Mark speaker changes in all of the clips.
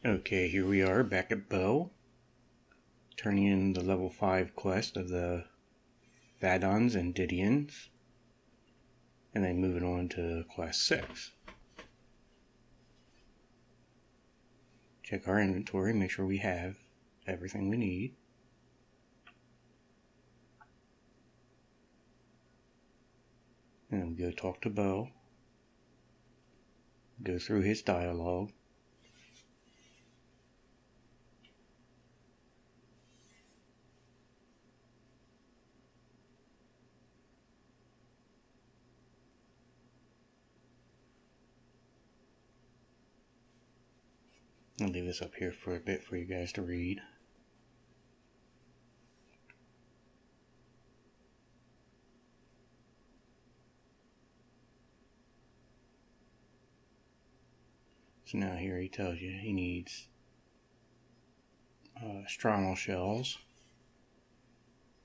Speaker 1: Okay, here we are back at Bow, turning in the level 5 quest of the Vadons and Didions, and then moving on to class 6. Check our inventory, make sure we have everything we need. And then we go talk to Bow, go through his dialogue. I'll leave this up here for a bit for you guys to read. So now here he tells you he needs Strongyl shells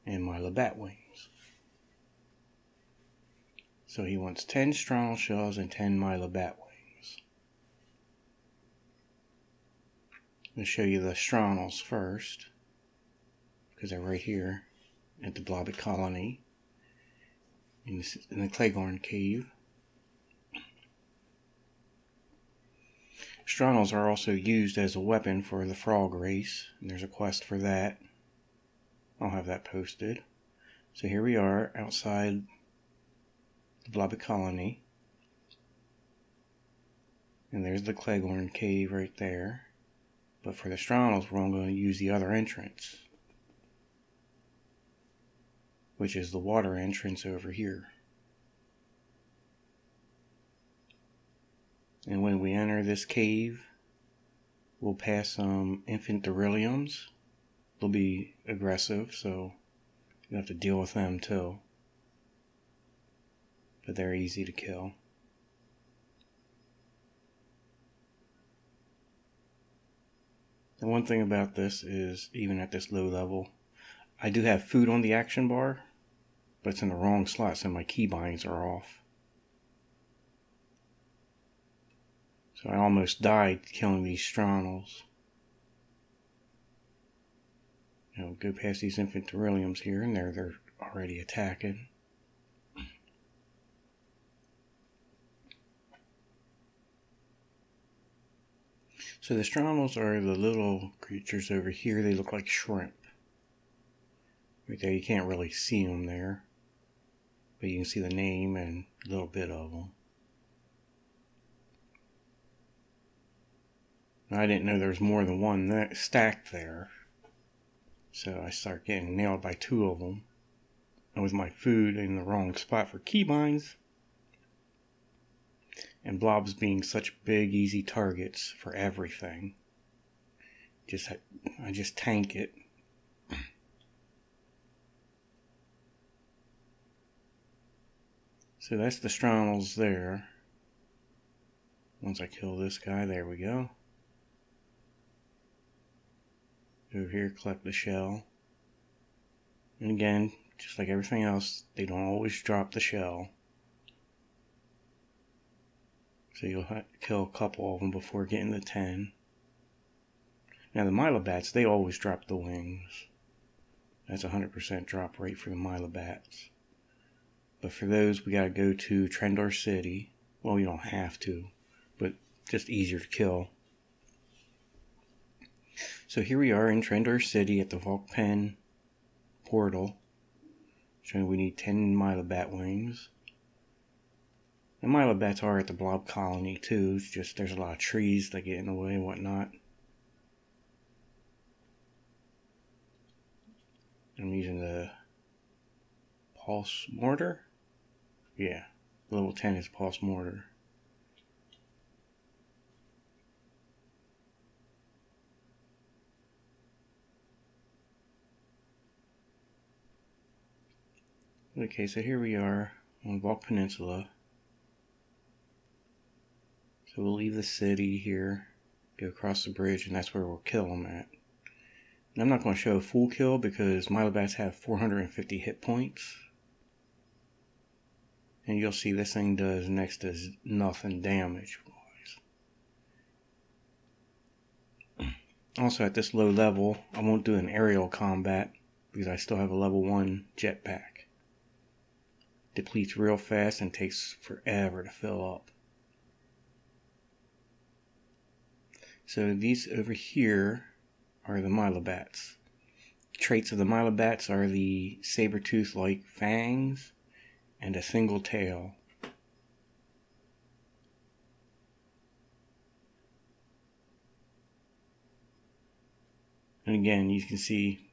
Speaker 1: and Myla bat wings. So he wants 10 Strongyl shells and 10 Myla bat wings. I'm going to show you the Strongyls first, because they're right here at the Blobbit Colony in the Claygorn Cave. Strongyls are also used as a weapon for the frog race, and there's a quest for that. I'll have that posted. So here we are outside the Blobbit Colony, and there's the Claygorn Cave right there. But for the Strongyls, we're only going to use the other entrance, which is the water entrance over here. And when we enter this cave, we'll pass some infant Darilliums. They'll be aggressive, so you have to deal with them too. But they're easy to kill. The one thing about this is, even at this low level, I do have food on the action bar, but it's in the wrong slot, so my keybinds are off. So I almost died killing these Strongyls. Now go past these infant Darilliums here, and they're already attacking. So the Strongyls are the little creatures over here. They look like shrimp. Right there, you can't really see them there, but you can see the name and a little bit of them. I didn't know there was more than one stacked there, so I start getting nailed by two of them. And with my food in the wrong spot for keybinds, and blobs being such big, easy targets for everything, I just tank it. So that's the Strongyls there. Once I kill this guy, there we go. Over here, collect the shell. And again, just like everything else, they don't always drop the shell. So you'll have to kill a couple of them before getting the 10. Now the Myla bats, they always drop the wings. That's 100% drop rate for the Myla bats. But for those, we gotta go to Trendor City. Well, you don't have to, but just easier to kill. So here we are in Trendor City at the Volkpen portal, showing we need 10 Myla bat wings. The Myla bats are at the Blob Colony too, it's just there's a lot of trees that get in the way and whatnot. I'm using the Pulse Mortar. Yeah, level 10 is Pulse Mortar. Okay, so here we are on Volk Peninsula. So we'll leave the city here, go across the bridge, and that's where we'll kill them at. And I'm not going to show a full kill because Myla bats have 450 hit points. And you'll see this thing does next to nothing damage-wise. Also at this low level, I won't do an aerial combat because I still have a level 1 jetpack. Depletes real fast and takes forever to fill up. So these over here are the Milobats. Traits of the Milobats are the saber-tooth-like fangs and a single tail. And again, you can see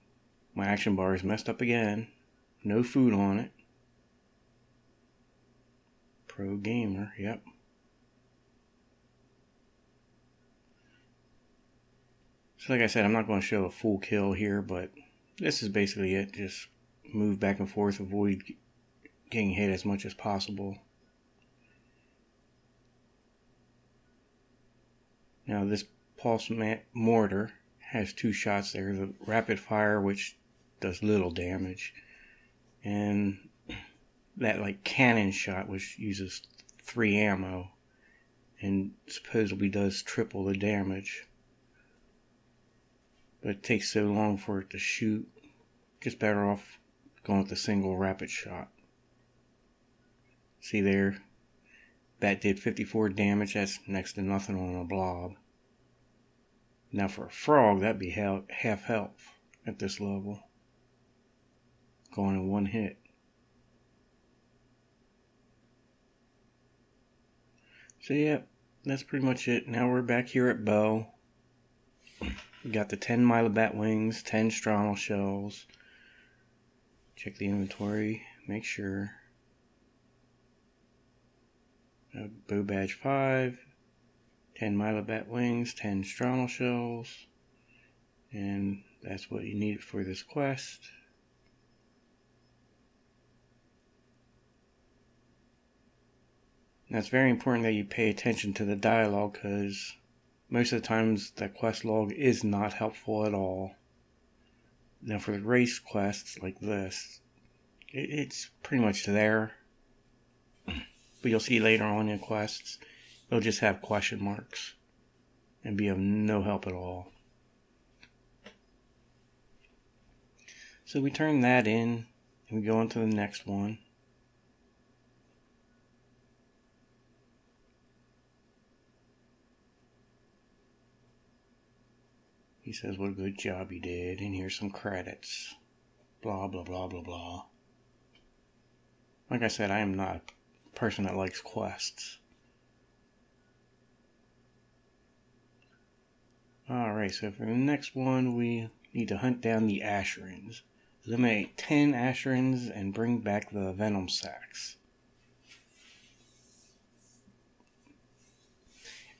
Speaker 1: my action bar is messed up again. No food on it. Pro gamer, yep. So like I said, I'm not going to show a full kill here, but this is basically it. Just move back and forth, avoid getting hit as much as possible. Now this pulse mortar has 2 shots there. The rapid fire, which does little damage, and that like cannon shot, which uses 3 ammo and supposedly does triple the damage. But it takes so long for it to shoot. Just better off going with the single rapid shot. See there? That did 54 damage. That's next to nothing on a blob. Now for a frog, that'd be half health at this level. Going in one hit. So yeah, that's pretty much it. Now we're back here at Bow. We got the 10 Milobat wings, 10 Strongyl shells. Check the inventory, make sure. Bow badge 5, 10 Milobat wings, 10 Strongyl shells, and that's what you need for this quest. Now it's very important that you pay attention to the dialogue, because most of the times that quest log is not helpful at all. Now for the race quests like this, it's pretty much there. But you'll see later on in quests, they'll just have question marks and be of no help at all. So we turn that in and we go on to the next one. He says what a good job you did, and here's some credits. Blah, blah, blah, blah, blah. Like I said, I am not a person that likes quests. Alright, so for the next one, we need to hunt down the Asherins. Eliminate 10 Asherins and bring back the Venom Sacs.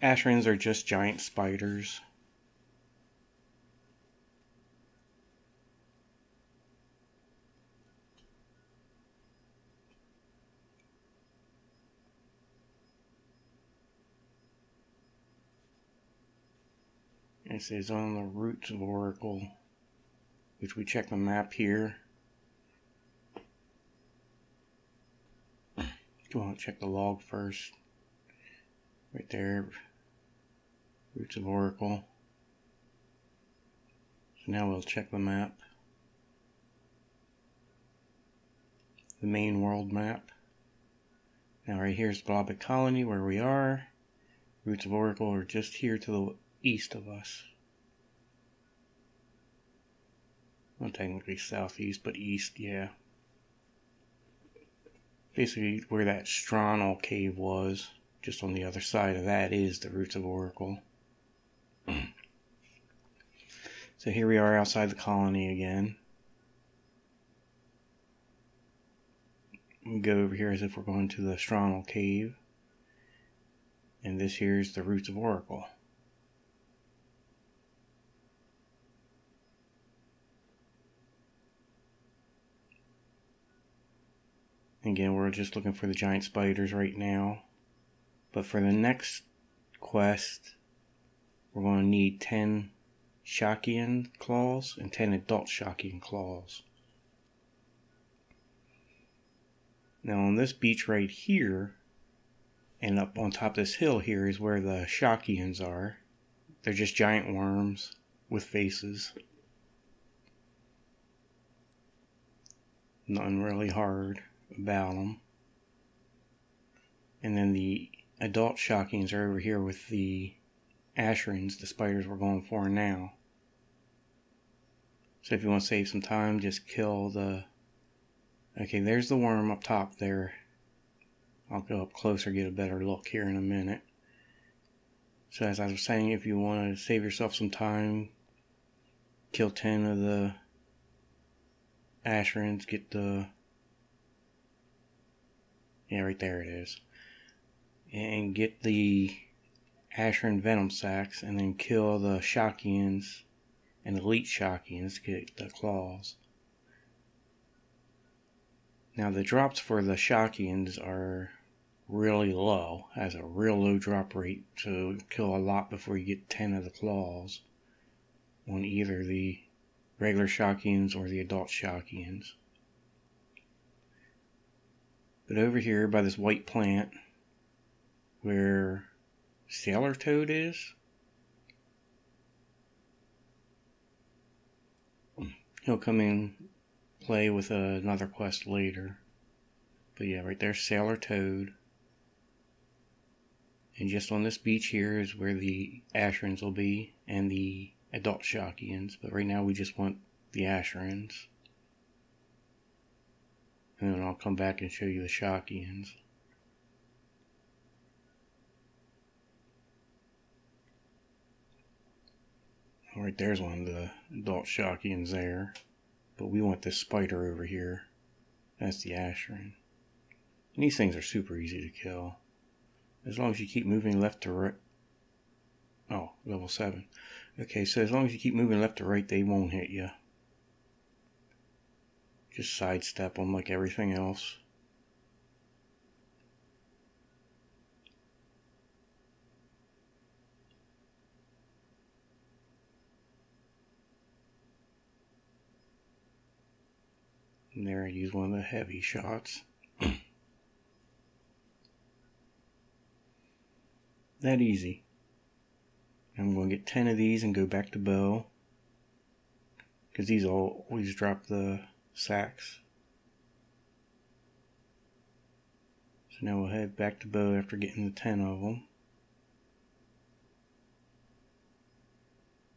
Speaker 1: Asherins are just giant spiders. It says on the Roots of Oracle, which we check the map here. Go on, check the log first. Right there, Roots of Oracle. So now we'll check the map. The main world map. Now right here's Blobbic Colony where we are. Roots of Oracle are just here to the east of us. Well, technically southeast, but east, yeah. Basically where that Strongyl cave was, just on the other side of that is the Roots of Oracle. So here we are outside the colony again. We go over here as if we're going to the Strongyl cave. And this here is the Roots of Oracle. Again, we're just looking for the giant spiders right now. But for the next quest, we're going to need 10 Shockian claws and 10 adult Shockian claws. Now on this beach right here, and up on top of this hill here is where the Shockians are. They're just giant worms. with faces. Nothing really hard about them. And then the adult Shockings are over here with the Asherins, the spiders we're going for now. So if you want to save some time, just kill the... Okay, there's the worm up top there. I'll go up closer, get a better look here in a minute. So as I was saying, if you want to save yourself some time, kill 10 of the Asherins, get the... Yeah, right there it is. And get the Asherin venom sacs, and then kill the Shockians and elite Shockians, get the claws. Now the drops for the Shockians are really low, has a real low drop rate, so kill a lot before you get 10 of the claws on either the regular Shockians or the adult Shockians. But over here by this white plant where Sailor Toad is, he'll come in play with another quest later. But yeah, right there's Sailor Toad. And just on this beach here is where the Asherins will be and the adult Shockians. But right now we just want the Asherins. And then I'll come back and show you the Shockians. Alright, there's one of the adult Shockians there. But we want this spider over here. That's the Asherin. And these things are super easy to kill. As long as you keep moving left to right. Oh, level 7. Okay, so as long as you keep moving left to right, they won't hit you. Just sidestep them like everything else. And there I use one of the heavy shots. That easy. I'm going to get 10 of these and go back to bow. Because these always drop the sacks. So now we'll head back to bow after getting the 10 of them.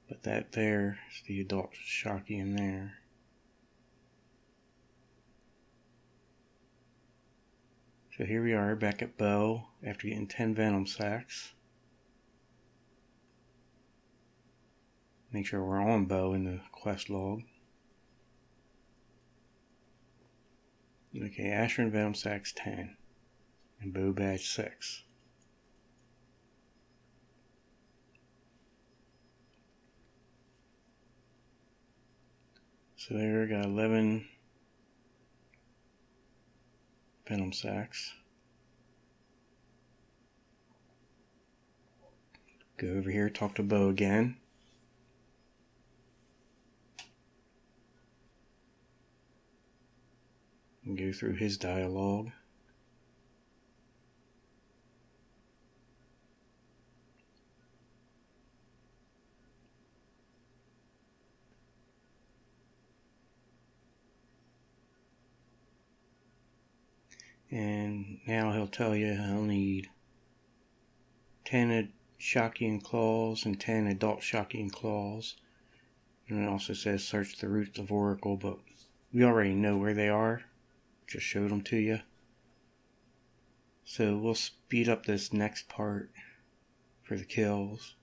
Speaker 1: But that there is the adult Shockian there. So here we are back at bow after getting 10 venom sacs. Make sure we're on bow in the quest log. Okay, Asherin venom sacs 10 and bow badge 6. So there I got 11 venom sacs. Go over here, talk to Bo again. And go through his dialogue. And now he'll tell you he'll need 10 Shockian claws and 10 adult Shockian claws. And it also says search the roots of Oracle, but we already know where they are. Just showed them to you. So we'll speed up this next part for the kills.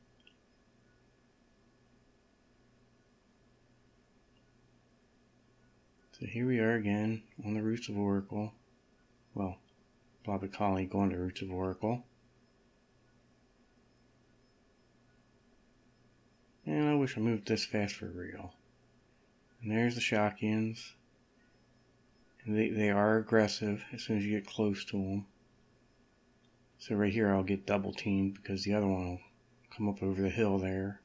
Speaker 1: So here we are again on the roots of Oracle. Well, Blobby Colony going to roots of Oracle. And I wish I moved this fast for real. And there's the Shockians. And they are aggressive as soon as you get close to them. So right here I'll get double teamed because the other one will come up over the hill there.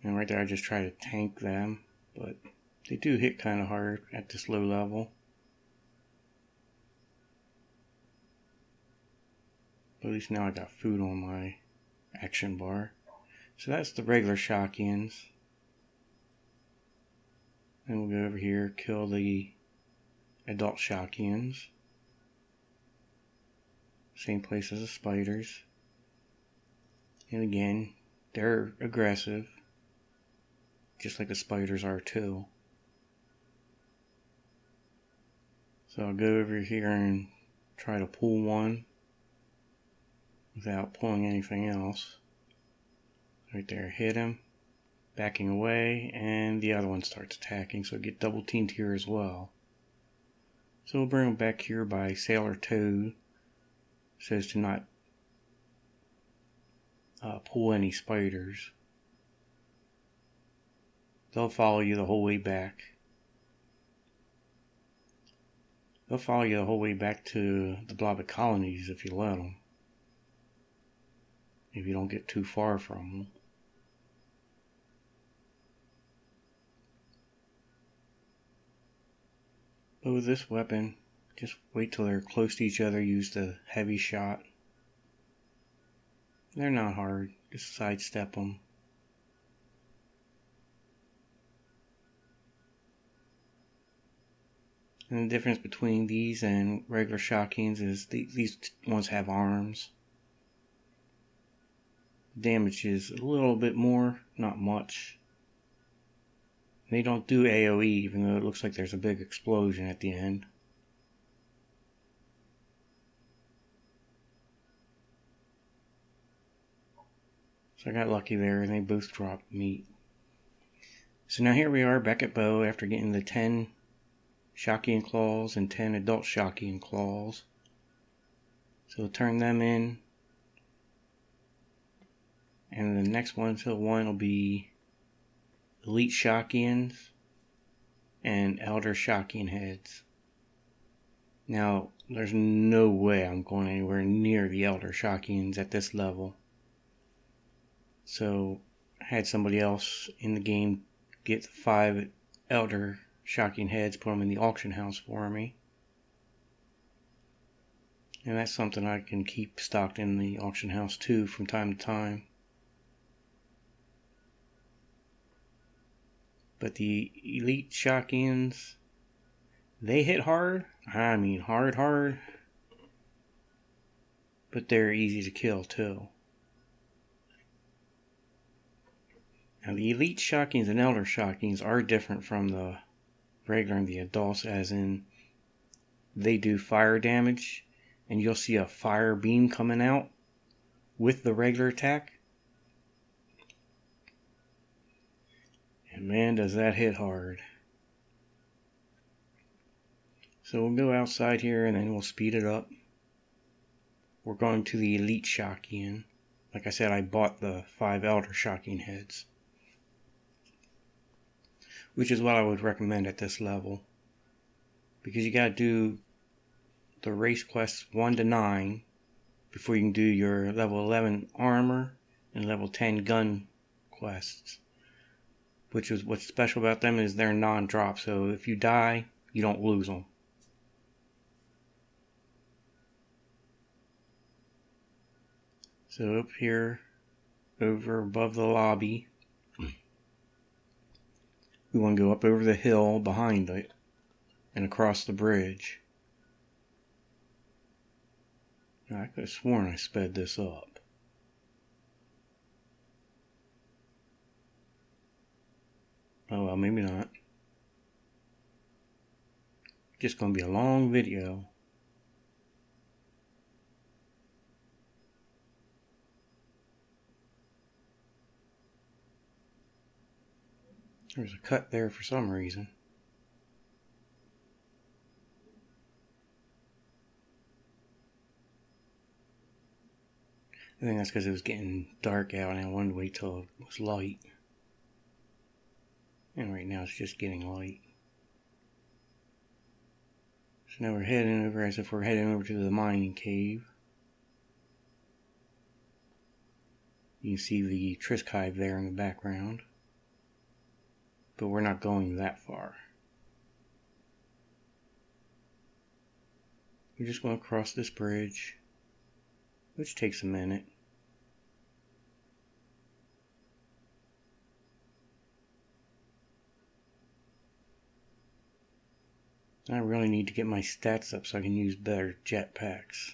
Speaker 1: And right there I just try to tank them, but they do hit kind of hard at this low level. But at least now I got food on my action bar. So that's the regular Shockians. Then we'll go over here, kill the adult Shockians. Same place as the spiders. And again, they're aggressive. Just like the spiders are too. So I'll go over here and try to pull one without pulling anything else. Right there, hit him, backing away, and the other one starts attacking, so I get double teamed here as well. So we'll bring him back here by Sailor Toad. Says to not pull any spiders. They'll follow you the whole way back. They'll follow you the whole way back to the Blobbit colonies if you let them. If you don't get too far from them. But with this weapon, just wait till they're close to each other, use the heavy shot. They're not hard, just sidestep them. And the difference between these and regular Shockians is these ones have arms. Damage is a little bit more, not much. They don't do AoE, even though it looks like there's a big explosion at the end. So I got lucky there, and they both dropped meat. So now here we are back at Bow after getting the 10 Shockian claws and 10 adult Shockian claws. So we'll turn them in. And the next one will be Elite Shockians and Elder Shockian heads. Now, there's no way I'm going anywhere near the Elder Shockians at this level. So, I had somebody else in the game get the 5 Elder Shockian heads, put them in the auction house for me. And that's something I can keep stocked in the auction house too from time to time. But the Elite Shockians, they hit hard. I mean hard. But they're easy to kill too. Now the Elite Shockians and Elder Shockians are different from the regular and the adults, as in they do fire damage, and you'll see a fire beam coming out with the regular attack. And man, does that hit hard. So we'll go outside here and then we'll speed it up. We're going to the Elite Shockian. Like I said, I bought the 5 Elder Shockian heads, which is what I would recommend at this level. Because you gotta do the race quests 1 to 9 before you can do your level 11 armor and level 10 gun quests. Which is what's special about them is they're non-drop, so if you die, you don't lose them. So up here, over above the lobby, we want to go up over the hill behind it and across the bridge. Now, I could have sworn I sped this up. Oh well, maybe not. Just gonna be a long video. There's a cut there for some reason. I think that's because it was getting dark out and I wanted to wait till it was light. And right now it's just getting light. So now we're heading over as if we're heading over to the mining cave. You can see the Trisk Hive there in the background. But we're not going that far. We're just going to cross this bridge. which takes a minute. I really need to get my stats up so I can use better jetpacks.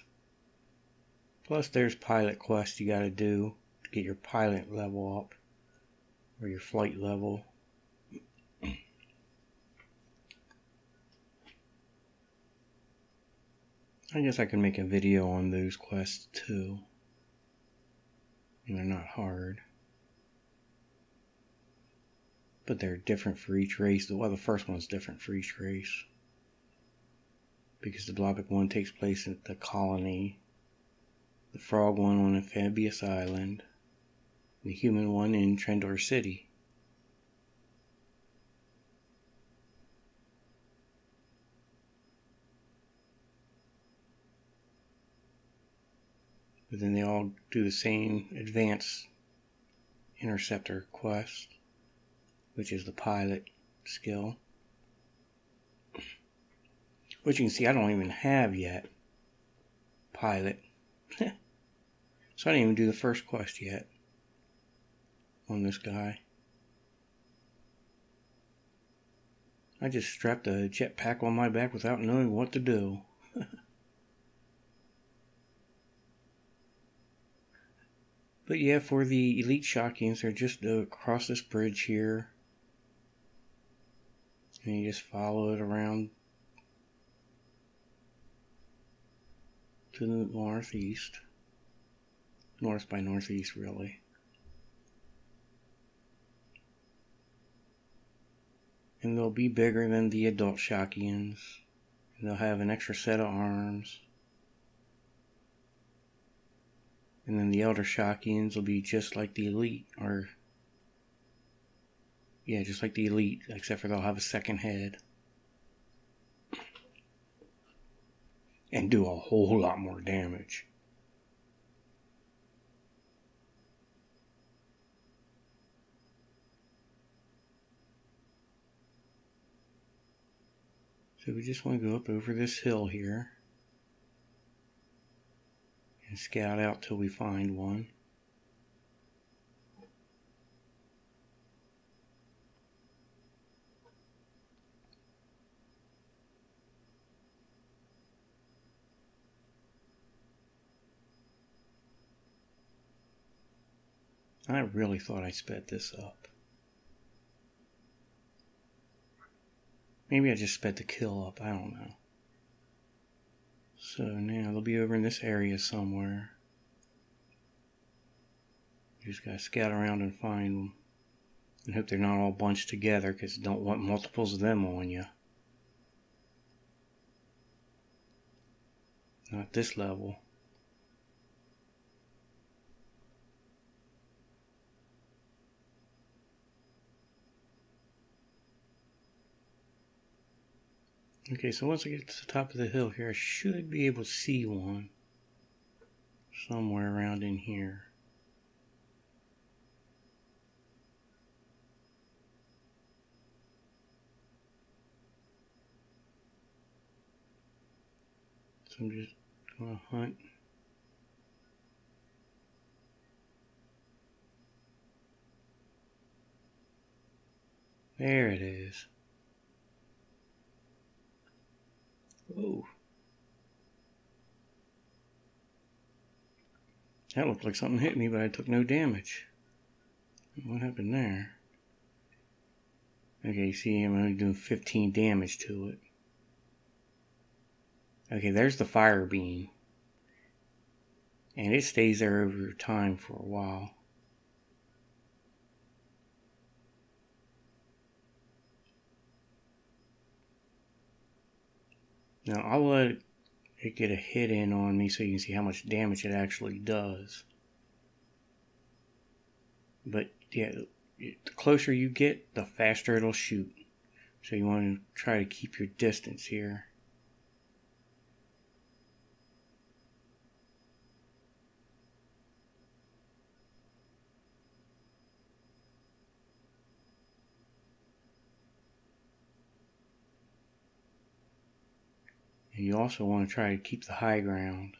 Speaker 1: Plus there's pilot quests you gotta do to get your pilot level up, or your flight level. I guess I can make a video on those quests too. And they're not hard. But they're different for each race. Well, the first one's different for each race. Because the Blobic one takes place at the colony. The Frog one on Amphibious Island. The Human one in Trendor City. But then they all do the same advanced interceptor quest, which is the pilot skill. Which you can see I don't even have yet. Pilot. So I didn't even do the first quest yet on this guy. I just strapped a jetpack on my back without knowing what to do. But yeah, for the Elite Shotguns, they're just across this bridge here. And you just follow it around to the northeast. North by northeast, really. And they'll be bigger than the adult shotguns. And they'll have an extra set of arms. And then the elder shotguns will be just like the Elite, or yeah, just like the Elite, except for they'll have a second head. And do a whole lot more damage. So we just want to go up over this hill here. And scout out till we find one. I really thought I sped this up. Maybe I just sped the kill up, I don't know. So now they'll be over in this area somewhere. You just gotta scout around and find them. And hope they're not all bunched together, because you don't want multiples of them on you. Not this level. Okay, so once I get to the top of the hill here, I should be able to see one. Somewhere around in here. So I'm just going to hunt. There it is. Whoa. That looked like something hit me, but I took no damage. What happened there? Okay, you see I'm only doing 15 damage to it. Okay, there's the fire beam. And it stays there over time for a while. Now I'll let it get a hit in on me so you can see how much damage it actually does. But yeah, the closer you get, the faster it'll shoot. So you want to try to keep your distance here. And you also want to try to keep the high ground.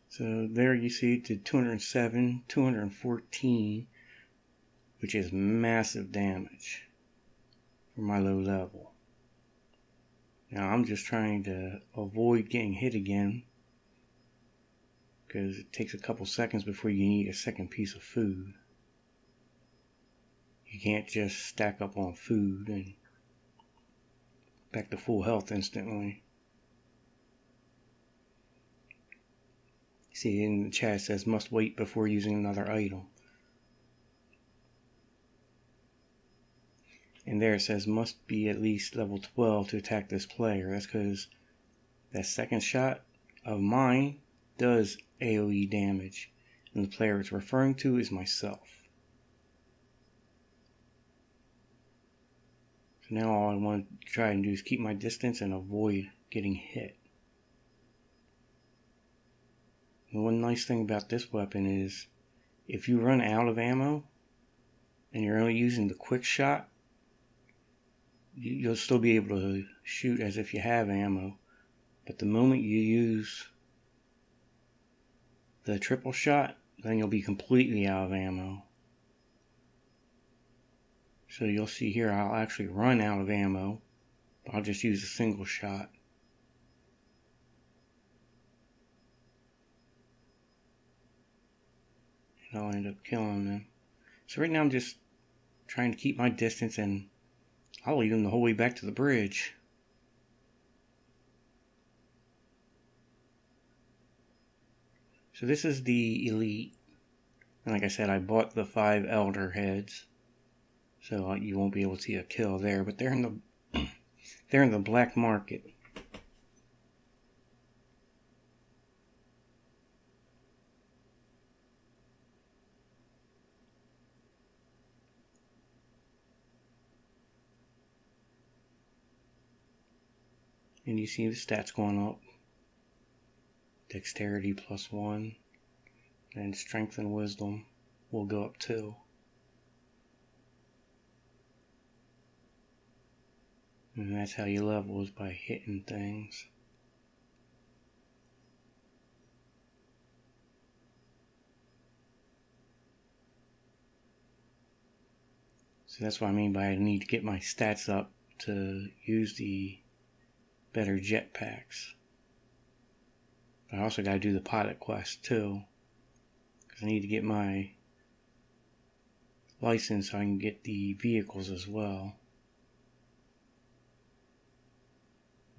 Speaker 1: So there you see it did 207, 214, which is massive damage for my low level. Now I'm just trying to avoid getting hit again, because it takes a couple seconds before you need a second piece of food. You can't just stack up on food and back to full health instantly. See, in the chat it says must wait before using another item. And there it says must be at least level 12 to attack this player. That's because that second shot of mine does AoE damage, and the player it's referring to is myself. So now all I want to try and do is keep my distance and avoid getting hit. And one nice thing about this weapon is if you run out of ammo and you're only using the quick shot, you'll still be able to shoot as if you have ammo. But the moment you use the triple shot, then you'll be completely out of ammo. So you'll see here I'll actually run out of ammo, but I'll just use a single shot. And I'll end up killing them. So right now I'm just trying to keep my distance, and I'll lead them the whole way back to the bridge. So this is the elite. And like I said, I bought the 5 elder heads, so you won't be able to see a kill there, but they're in the black market. And you see the stats going up. Dexterity +1, and strength and wisdom will go up too. And that's how you level, is by hitting things. So that's what I mean by I need to get my stats up to use the better jetpacks. But I also got to do the pilot quest too, because I need to get my license so I can get the vehicles as well.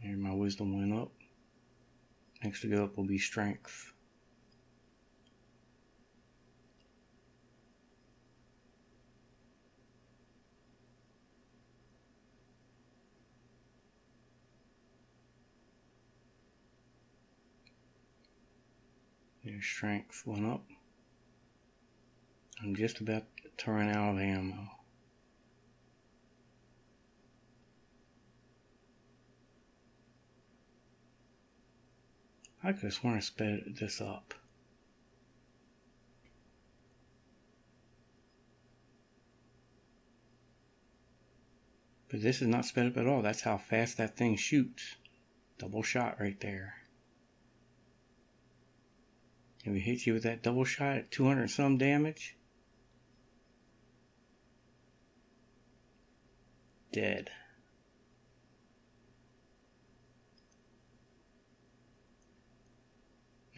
Speaker 1: There, my wisdom went up. Next to go up will be strength. Their strength went up. I'm just about to run out of ammo. I could have sworn I sped this up. But this is not sped up at all. That's how fast that thing shoots. Double shot right there. If it hits you with that double shot at 200 some damage, dead.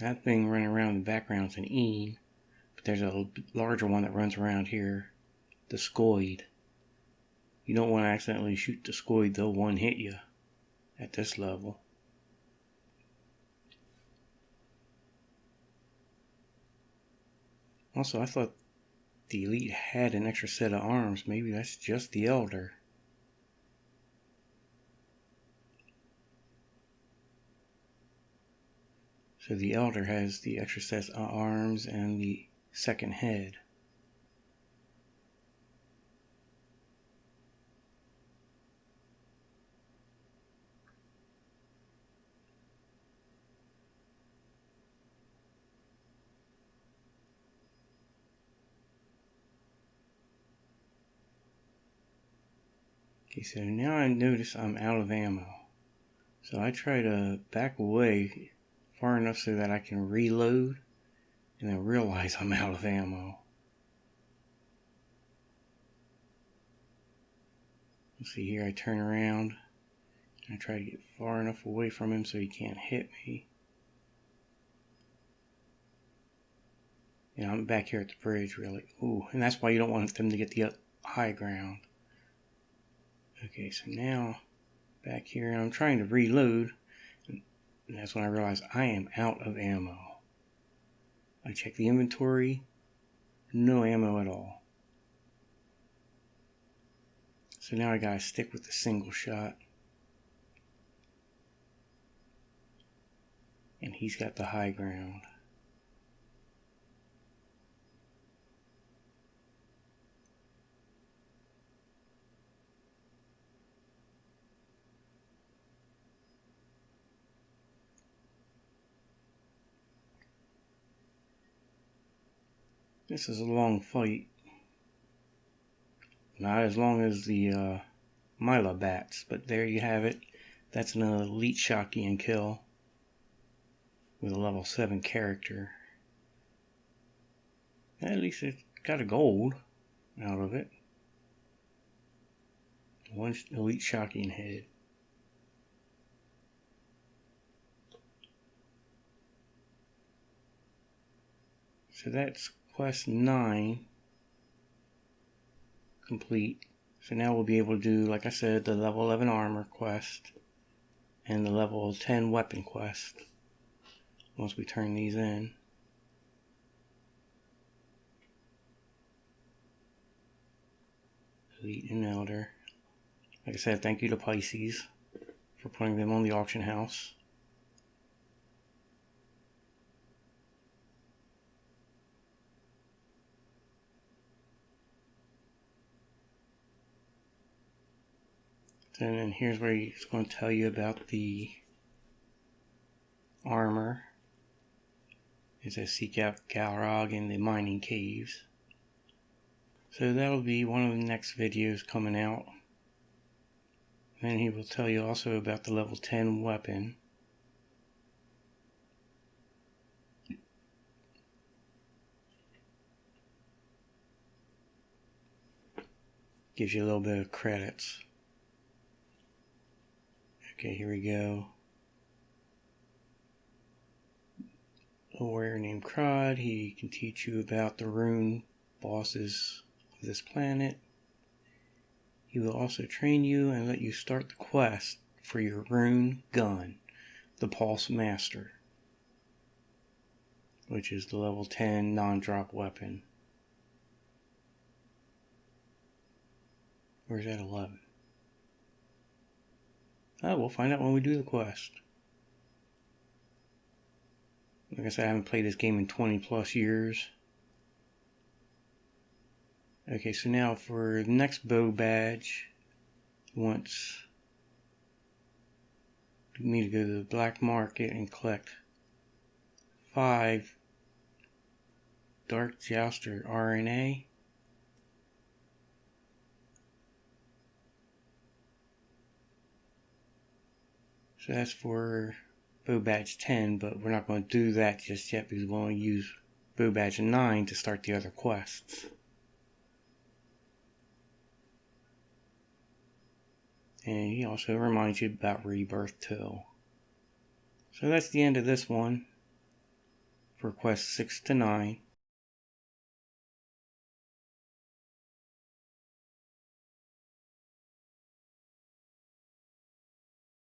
Speaker 1: That thing running around in the background is an Ean, but there's a larger one that runs around here, the Scoid. You don't want to accidentally shoot the Scoid, they'll one hit you at this level. Also, I thought the elite had an extra set of arms. Maybe that's just the elder. So the elder has the extra sets of arms and the second head. Okay, so now I notice I'm out of ammo. So I try to back away as far enough so that I can reload and then realize I'm out of ammo. Let's see here, I turn around and I try to get far enough away from him so he can't hit me. And I'm back here at the bridge, really. Ooh, and that's why you don't want them to get the high ground. Okay, so now back here, and I'm trying to reload, and that's when I realize I am out of ammo. I check the inventory, no ammo at all. So now I gotta stick with the single shot. And he's got the high ground. This is a long fight. Not as long as the Mila bats, but there you have it. That's an elite Shotgun kill with a level 7 character. At least it got a gold out of it. One elite Shotgun head. So that's quest 9 complete. So now we'll be able to do, like I said, the level 11 armor quest and the level 10 weapon quest once we turn these in. Elite and Elder. Like I said, thank you to Pisces for putting them on the auction house. And then here's where it's going to tell you about the armor. It says seek out Galrog in the mining caves. So that'll be one of the next videos coming out. Then he will tell you also about the level 10 weapon. Gives you a little bit of credits. Okay, here we go. A warrior named Krod. He can teach you about the rune bosses of this planet. He will also train you and let you start the quest for your rune gun, the Pulse Master, which is the level 10 non-drop weapon. Where's that 11? Oh, we'll find out when we do the quest. Like I said, I haven't played this game in 20 plus years. Okay, so now for the next bow badge, he wants me to go to the black market and collect 5 Dark Jouster RNA. So that's for bow badge 10, but we're not going to do that just yet because we're going to use bow badge 9 to start the other quests. And he also reminds you about Rebirth too. So that's the end of this one for quests 6 to 9.